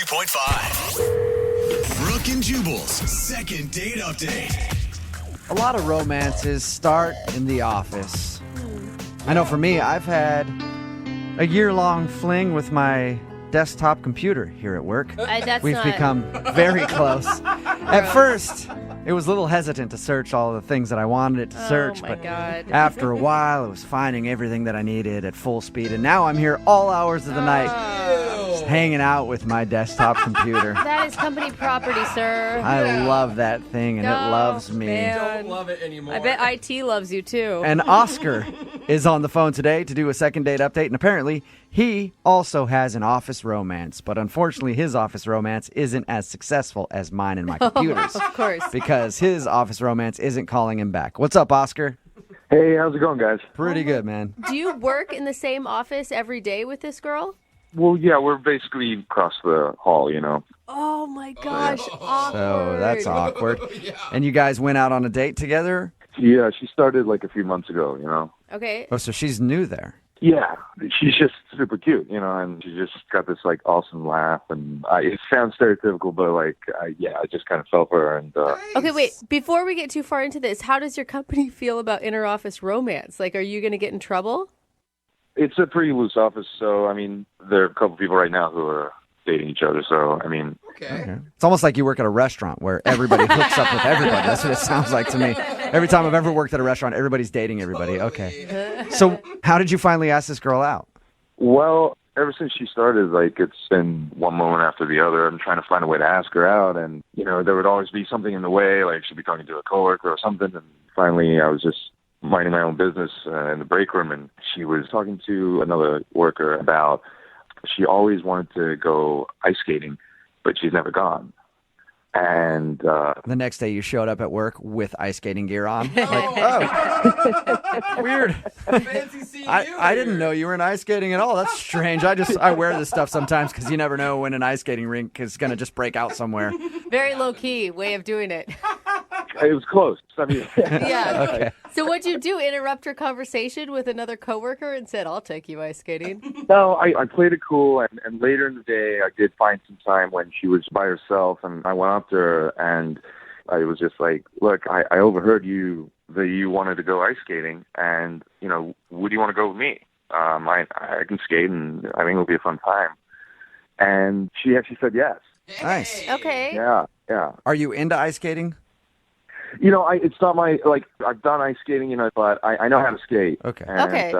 102.5. Brooke and Jubal's second date update. A lot of romances start in the office. I know for me, I've had a year-long fling with my desktop computer here at work. We've become very close. At first, it was a little hesitant to search all the things that I wanted it to search, but after a while, it was finding everything that I needed at full speed, and now I'm here all hours of the night, just hanging out with my desktop computer. That is company property, sir. I love that thing, and it loves me. Man. Don't love it anymore. I bet IT loves you, too. And Oscar is on the phone today to do a second date update, and apparently he also has an office romance, but unfortunately his office romance isn't as successful as mine and my computers. Of course. Because his office romance isn't calling him back. What's up, Oscar? Hey, how's it going, guys? Pretty good, man. Do you work in the same office every day with this girl? Well, yeah, we're basically across the hall, you know. Oh, my gosh. Awkward. So that's awkward. And you guys went out on a date together? Yeah, she started like a few months ago, you know. Okay. Oh, so she's new there. Yeah, she's just super cute, you know, and she just got this like awesome laugh, and it sounds stereotypical, but like, I just kind of fell for her, and Okay, wait. Before we get too far into this, how does your company feel about inter-office romance? Like, are you going to get in trouble? it's a pretty loose office, so I mean, there are a couple people right now who are dating each other, so I mean, Okay. It's almost like you work at a restaurant where everybody hooks up with everybody. That's what it sounds like to me. Every time I've ever worked at a restaurant, everybody's dating everybody. Okay. So how did you finally ask this girl out? well, ever since she started, like, it's been one moment after the other. I'm trying to find a way to ask her out, and, you know, there would always be something in the way, like she'd be talking to a coworker or something, and finally I was just minding my own business in the break room, and she was talking to another worker about she always wanted to go ice skating, but she's never gone. And The next day you showed up at work with ice skating gear on. Like, oh, weird. Fancy seeing you I didn't here. know you were in ice skating at all. That's strange. I wear this stuff sometimes because you never know when an ice skating rink is going to just break out somewhere. Very low-key way of doing it. it was close. I mean, Yeah. Okay. So what'd you do? Interrupt her conversation with another coworker and said, I'll take you ice skating? no, I played it cool, and later in the day, I did find some time when she was by herself, and I went up to her, and I was just like, look, I overheard that you wanted to go ice skating, and, you know, would you want to go with me? I can skate, and I think it'll be a fun time. And she actually said yes. Nice. Okay. Yeah. Are you into ice skating? You know, it's not my, like, I've done ice skating, you know, but I know how to skate. Okay. And, Okay.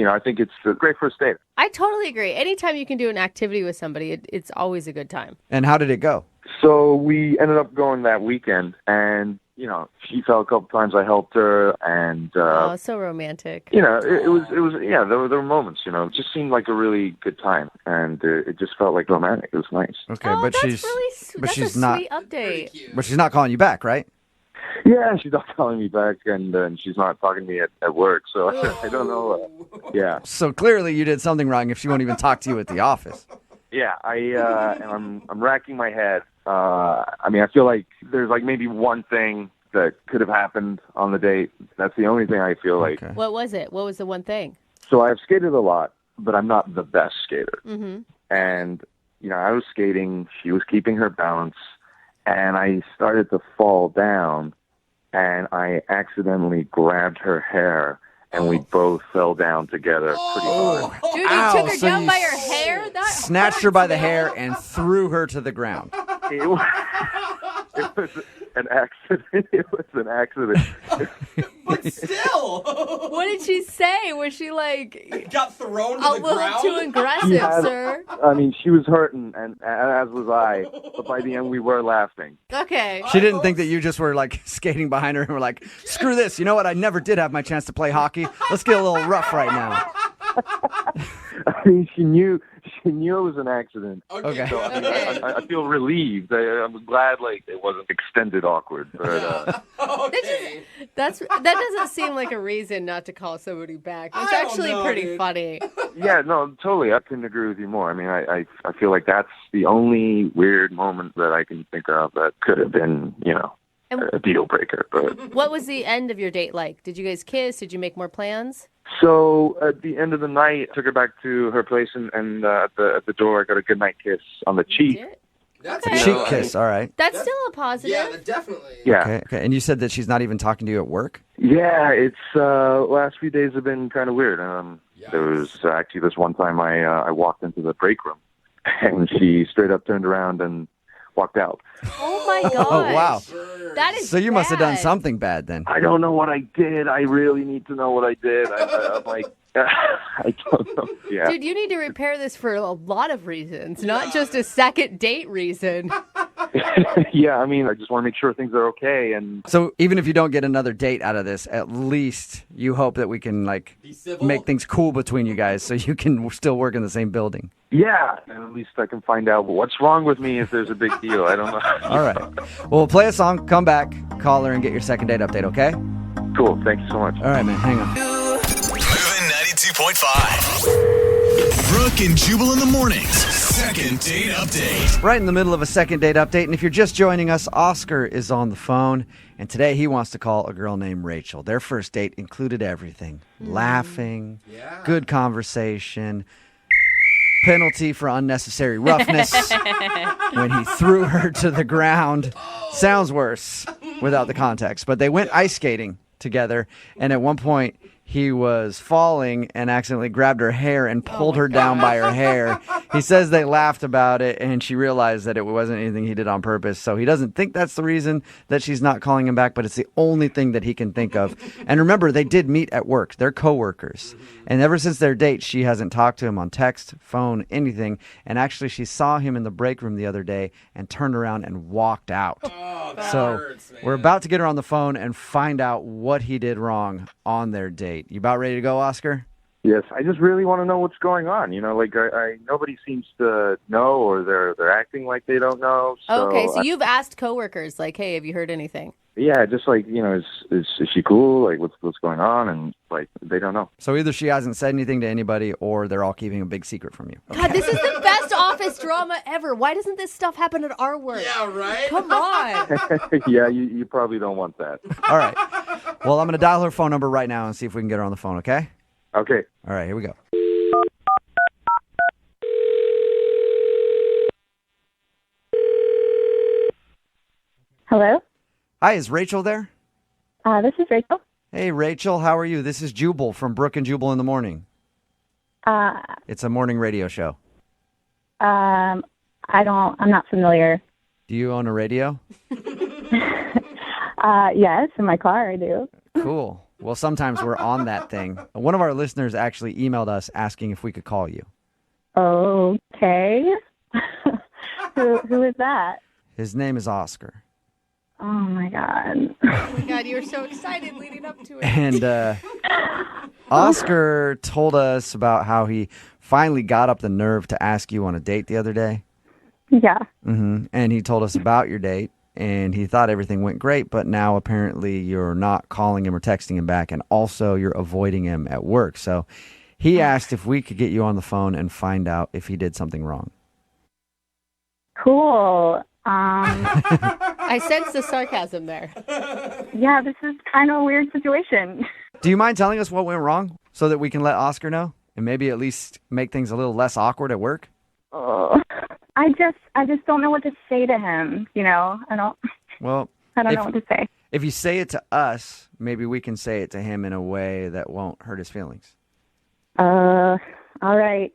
I think it's a great first date. I totally agree. Anytime you can do an activity with somebody, it's always a good time. And how did it go? So we ended up going that weekend, and, you know, she fell a couple times. I helped her, and, Oh, so romantic. you know, it was, yeah, there were moments, you know, it just seemed like a really good time, and it just felt like romantic. It was nice. Okay, Oh, but that's she's really sweet. but That's she's a not sweet update. but she's not calling you back, right? Yeah, she's not calling me back, and she's not talking to me at work, so I don't know. Yeah. So clearly you did something wrong if she won't even talk to you at the office. Yeah, and I'm racking my head. I mean, I feel like there's like maybe one thing that could have happened on the date. That's the only thing I feel like. Okay. What was it? What was the one thing? So I've skated a lot, but I'm not the best skater. Mm-hmm. And, you know, I was skating, she was keeping her balance, and I started to fall down, and I accidentally grabbed her hair, and we both fell down together pretty hard. Dude, you Ow, took her so down you by her hair? That Snatched her by the hair and threw her to the ground. It was, it was an accident. It was an accident. But still, What did she say? Was she like got thrown to a the little ground. too aggressive, Yeah. sir? I mean, she was hurting, and as was I. But by the end, we were laughing. Okay. She didn't think that you just were like skating behind her and were like, screw this. You know what? I never did have my chance to play hockey. Let's get a little rough right now. I mean, she knew it was an accident. Okay. So I, mean, Okay. I feel relieved. I'm glad, like, it wasn't extended awkward. But Okay. That doesn't seem like a reason not to call somebody back. It's I don't actually know, pretty dude. funny. yeah, no, totally. I couldn't agree with you more. I mean, I feel like that's the only weird moment that I can think of that could have been, you know, And- a deal breaker. But What was the end of your date like? Did you guys kiss? Did you make more plans? So at the end of the night, I took her back to her place, and at the door, I got a goodnight kiss on the cheek. That's Okay. good. Cheek kiss, all right. That's still a positive. Yeah, definitely. Yeah. Okay. And you said that she's not even talking to you at work? Yeah, it's last few days have been kind of weird. There was actually this one time I walked into the break room, and she straight up turned around and walked out. Oh my gosh. Oh, wow. That is So you must have done bad. something bad then. I don't know what I did. I really need to know what I did. I'm like, I don't know. Yeah. Dude, you need to repair this for a lot of reasons, not just a second date reason. Yeah, I mean, I just want to make sure things are okay. And So even if you don't get another date out of this, at least you hope that we can Be civil. make things cool between you guys so you can still work in the same building. yeah, and at least I can find out what's wrong with me if there's a big deal. I don't know. All right. Well, we'll play a song, come back, call her, and get your second date update, okay? Cool. Thank you so much. All right, man. Hang on. Moving 92.5. Brooke and Jubal in the mornings. Second date update. Right in the middle of a second date update. And if you're just joining us, Oscar is on the phone. And today he wants to call a girl named Rachel. Their first date included everything. Laughing, good conversation, penalty for unnecessary roughness when he threw her to the ground. Sounds worse without the context. But they went ice skating together. And at one point, he was falling and accidentally grabbed her hair and pulled her down by her hair. He says they laughed about it, and she realized that it wasn't anything he did on purpose. So he doesn't think that's the reason that she's not calling him back, but it's the only thing that he can think of. And remember, they did meet at work. They're coworkers. And ever since their date, she hasn't talked to him on text, phone, anything. And actually, she saw him in the break room the other day and turned around and walked out. Oh, that So hurts, man. we're about to get her on the phone and find out what he did wrong on their date. You about ready to go, Oscar? Yes, I just really want to know what's going on. You know, like I nobody seems to know, or they're acting like they don't know. So Okay, so you've asked coworkers, like, hey, have you heard anything? yeah, just like, you know, is she cool? Like, what's going on? And like, they don't know. So either she hasn't said anything to anybody or they're all keeping a big secret from you. God, this is the best office drama ever. Why doesn't this stuff happen at our work? Yeah, right? Come on. Yeah, you probably don't want that. All right. Well, I'm going to dial her phone number right now and see if we can get her on the phone, okay? Okay. All right, here we go. Hello? Hi, is Rachel there? This is Rachel. Hey, Rachel, how are you? This is Jubal from Brooke and Jubal in the Morning. It's a morning radio show. I'm not familiar. Do you own a radio? Yes, in my car I do. Cool. Well, sometimes we're on that thing. One of our listeners actually emailed us asking if we could call you. Okay. Who is that? His name is Oscar. Oh my God. Oh my God, you were so excited leading up to it. And Oscar told us about how he finally got up the nerve to ask you on a date the other day. Yeah. And he told us about your date, and he thought everything went great, but now apparently you're not calling him or texting him back, and also you're avoiding him at work. So he asked if we could get you on the phone and find out if he did something wrong. Cool. I sense the sarcasm there. Yeah, this is kind of a weird situation. Do you mind telling us what went wrong so that we can let Oscar know and maybe at least make things a little less awkward at work? I just don't know what to say to him, you know? Well, I don't know what to say. if you say it to us, maybe we can say it to him in a way that won't hurt his feelings. All right.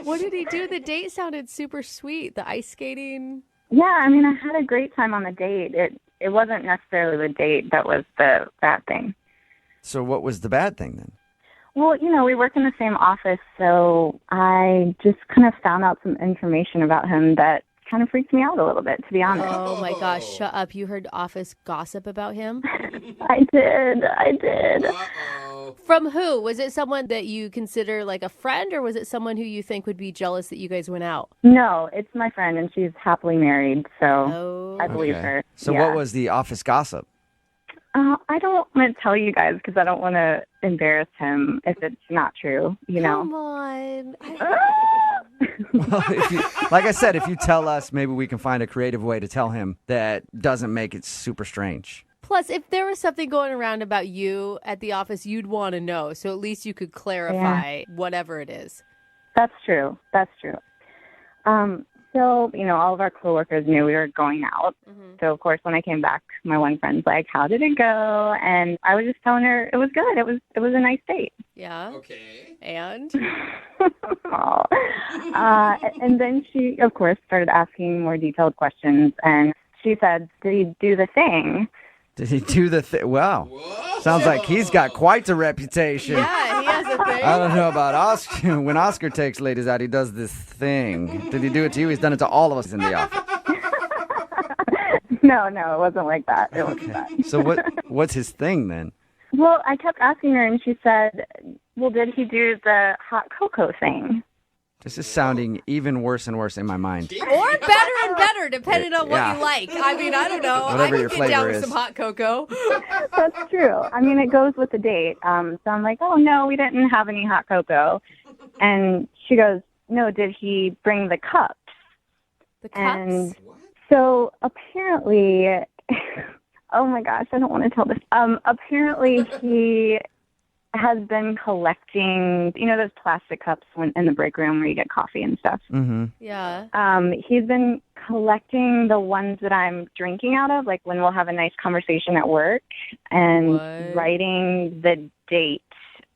What did he do? The date sounded super sweet. The ice skating. Yeah, I mean, I had a great time on the date. It wasn't necessarily the date that was the bad thing. So what was the bad thing then? Well, you know, we work in the same office, so I just kind of found out some information about him that kind of freaked me out a little bit, to be honest. Oh my gosh, shut up. You heard office gossip about him? I did. Uh-oh. From who? Was it someone that you consider like a friend, or was it someone who you think would be jealous that you guys went out? No, it's my friend, and she's happily married, so Oh. I believe her. So Yeah. what was the office gossip? I don't want to tell you guys because I don't want to embarrass him if it's not true, you know? Come on. Well, like I said, if you tell us, maybe we can find a creative way to tell him that doesn't make it super strange. Plus, if there was something going around about you at the office, you'd want to know. So at least you could clarify whatever it is. That's true. So, all of our coworkers knew we were going out. Mm-hmm. So, of course, when I came back, my one friend's like, "How did it go?" And I was just telling her it was good. It was a nice date. Yeah. Okay. And? And then she, of course, started asking more detailed questions. And she said, "Did he do the thing?" Did he do the thing? Wow. Whoa. Sounds like he's got quite a reputation. Yeah, he has a thing. I don't know about Oscar. When Oscar takes ladies out, he does this thing. Did he do it to you? He's done it to all of us in the office. No, it wasn't like that. It wasn't that. So what's his thing then? Well, I kept asking her, and she said, "Well, did he do the hot cocoa thing?" This is sounding even worse and worse in my mind. Or better and better, depending on what you like. I mean, I don't know. Whatever I your can get down flavor with is. some hot cocoa. That's true. I mean, it goes with the date. So I'm like, "Oh, no, we didn't have any hot cocoa." And she goes, "No, did he bring the cups?" The cups? And so apparently, oh my gosh, I don't want to tell this. Apparently he has been collecting, those plastic cups in the break room where you get coffee and stuff. Mm-hmm. Yeah. He's been collecting the ones that I'm drinking out of, like when we'll have a nice conversation at work, and What? writing the date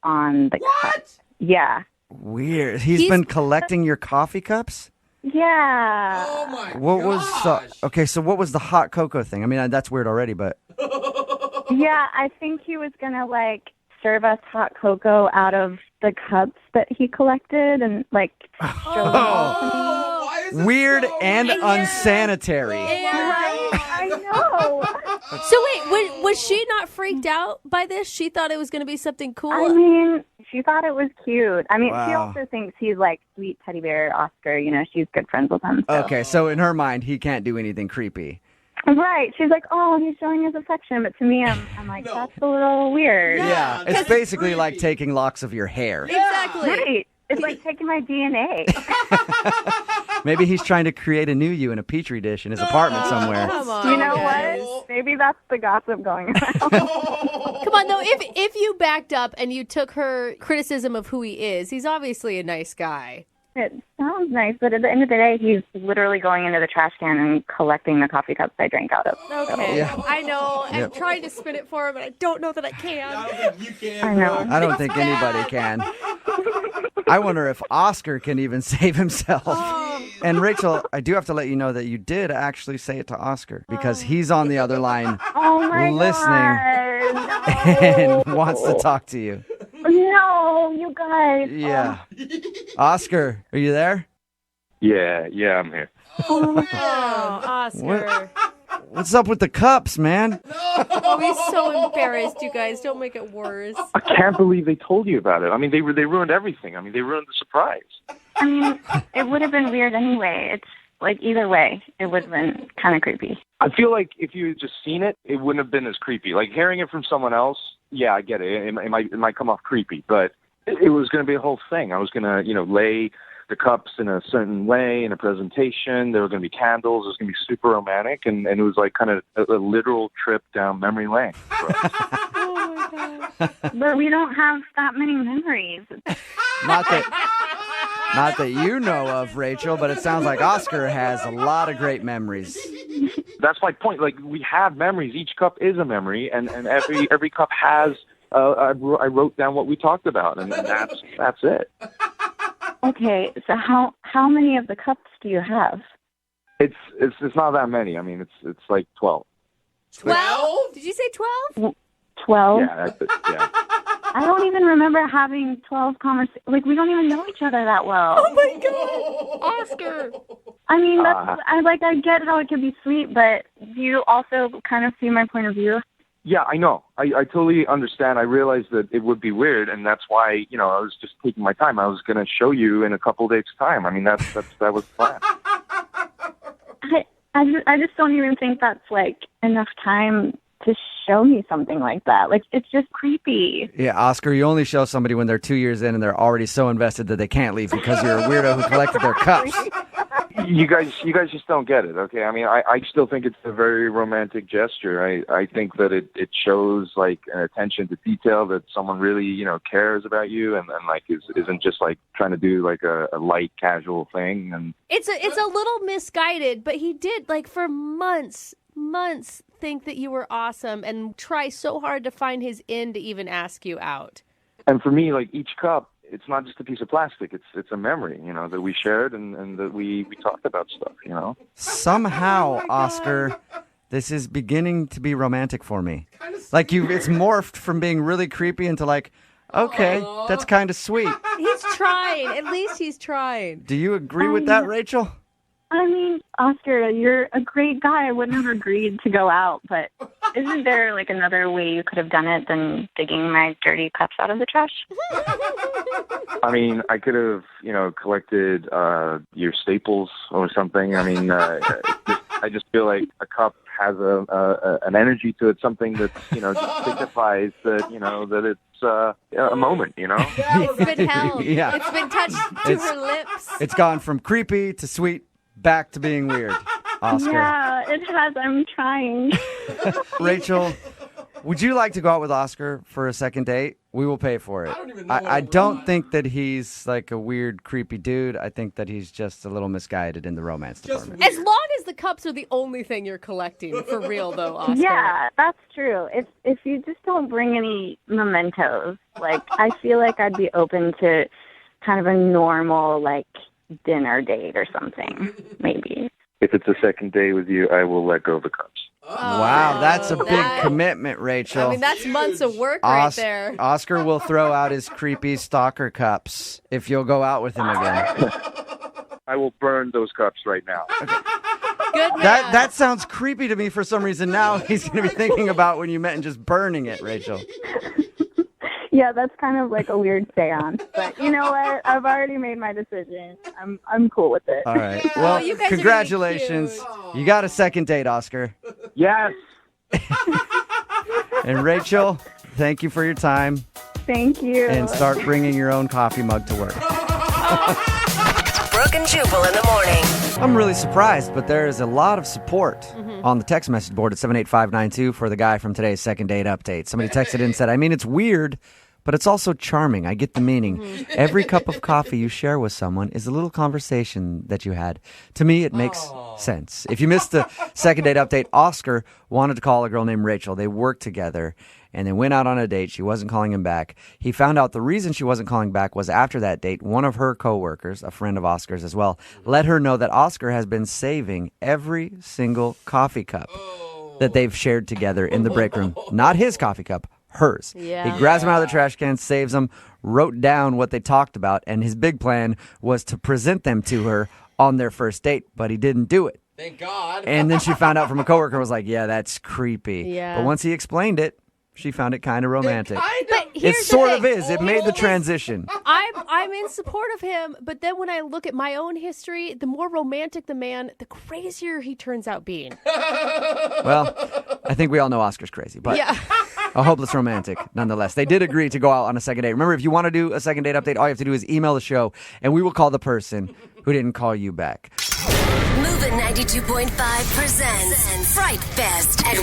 on the cups. Yeah. Weird. He's been collecting your coffee cups? Yeah. Oh my What was gosh. okay, so what was the hot cocoa thing? I mean, that's weird already, but Yeah, I think he was going to, serve us hot cocoa out of the cups that he collected and, show them all to me. Oh, why is this weird so and weird? unsanitary. Right? I know. So wait, was she not freaked out by this? She thought it was going to be something cool? I mean, she thought it was cute. I mean, she Wow. also thinks he's sweet teddy bear Oscar. She's good friends with him. So. Okay, so in her mind, he can't do anything creepy. Right. She's like, "Oh, he's showing his affection." But to me, I'm like, No. that's a little weird. Yeah, it's that's basically like creepy. taking locks of your hair. Exactly. Right. It's like taking my DNA. Maybe he's trying to create a new you in a petri dish in his apartment somewhere. Come on. You know guys. what? Maybe that's the gossip going around. Come on, though. If you backed up and you took her criticism of who he is, he's obviously a nice guy. It sounds nice, but at the end of the day, he's literally going into the trash can and collecting the coffee cups I drank out of. Okay. Yeah. I know. I'm Yep. trying to spin it for him, but I don't know that I can. I don't think you can. I know. I don't think anybody can. I wonder if Oscar can even save himself. And Rachel, I do have to let you know that you did actually say it to Oscar because he's on the other line Oh my listening God. and No. wants to talk to you. No, you guys. Yeah. Oscar, are you there? Yeah, I'm here. Oh, Oscar. What's up with the cups, man? Oh, he's so embarrassed, you guys. Don't make it worse. I can't believe they told you about it. I mean, they ruined everything. I mean, they ruined the surprise. I mean, it would have been weird anyway. It's either way, it would have been kind of creepy. I feel like if you had just seen it, it wouldn't have been as creepy. Like hearing it from someone else, yeah, I get it. It might come off creepy, but it was going to be a whole thing. I was going to, lay the cups in a certain way in a presentation. There were going to be candles. It was going to be super romantic, and it was like kind of a literal trip down memory lane. for us. Oh, my God. But we don't have that many memories. Not that you know of, Rachel, but it sounds like Oscar has a lot of great memories. That's my point. Like we have memories. Each cup is a memory, and every cup has. I wrote down what we talked about, and that's it. Okay, so how many of the cups do you have? It's not that many. I mean, it's like 12. 12? Did you say 12? 12? Yeah, yeah. I don't even remember having 12 conversations. Like, we don't even know each other that well. Oh, my God. Oscar. I mean, I get how it could be sweet, but do you also kind of see my point of view? Yeah, I know. I totally understand. I realized that it would be weird, and that's why, I was just taking my time. I was going to show you in a couple days' time. I mean, that was the plan. I just don't even think that's, enough time to show me something like that. It's just creepy. Yeah, Oscar, you only show somebody when they're 2 years in and they're already so invested that they can't leave because you're a weirdo who collected their cups. You guys just don't get it, okay? I mean, I still think it's a very romantic gesture. I think that it shows like an attention to detail that someone really, cares about you and like isn't just like trying to do like a light casual thing. And It's a little misguided, but he did like for months think that you were awesome and try so hard to find his in to even ask you out. And for me, like each cup, it's not just a piece of plastic. It's a memory, that we shared and that we talked about stuff, Somehow, Oscar, this is beginning to be romantic for me. Like it's morphed from being really creepy into like, okay, that's kind of sweet. He's trying. At least he's trying. Do you agree with that, Rachel? I mean, Oscar, you're a great guy. I wouldn't have agreed to go out, but isn't there like another way you could have done it than digging my dirty cups out of the trash? I mean, I could have, collected your staples or something. I mean, I just feel like a cup has an energy to it, something that just signifies that that it's a moment. It's been held. Yeah. It's been touched to her lips. It's gone from creepy to sweet, back to being weird. Oscar. Yeah, it has. I'm trying. Rachel, would you like to go out with Oscar for a second date? We will pay for it. I don't even know I don't think that he's like a weird, creepy dude. I think that he's just a little misguided in the romance department. As long as the cups are the only thing you're collecting, for real though, Oscar. Yeah, that's true. If you just don't bring any mementos, like I feel like I'd be open to kind of a normal like dinner date or something, maybe. If it's a second day with you, I will let go of the cups. Wow, that's a big that- commitment, Rachel. I mean, that's months of work right there. Oscar will throw out his creepy stalker cups if you'll go out with him again. I will burn those cups right now. Good man. That sounds creepy to me for some reason. Now he's going to be thinking about when you met and just burning it, Rachel. Yeah, that's kind of like a weird seance. But you know what? I've already made my decision. I'm cool with it. All right. Well, you guys are really congratulations. cute. You got a second date, Oscar. Yes. And Rachel, thank you for your time. Thank you. And start bringing your own coffee mug to work. Brooke and Jubal in the morning. I'm really surprised, but there is a lot of support on the text message board at 78592 for the guy from today's second date update. Somebody texted in and said, I mean, it's weird, but it's also charming. I get the meaning. Every cup of coffee you share with someone is a little conversation that you had. To me, it makes sense. If you missed the second date update, Oscar wanted to call a girl named Rachel. They worked together. And they went out on a date. She wasn't calling him back. He found out the reason she wasn't calling back was after that date, one of her coworkers, a friend of Oscar's as well, let her know that Oscar has been saving every single coffee cup that they've shared together in the break room. Not his coffee cup, hers. Yeah. He grabs them out of the trash can, saves them, wrote down what they talked about, and his big plan was to present them to her on their first date, but he didn't do it. Thank God. And then she found out from a coworker and was like, yeah, that's creepy. Yeah. But once he explained it, she found it kind of romantic. But It here's the sort of thing. is. It made the transition. I'm in support of him, but then when I look at my own history, the more romantic the man, the crazier he turns out being. Well, I think we all know Oscar's crazy, but Yeah. a hopeless romantic nonetheless. They did agree to go out on a second date. Remember, if you want to do a second date update, all you have to do is email the show, and we will call the person who didn't call you back. Moving 92.5 presents Fright Fest at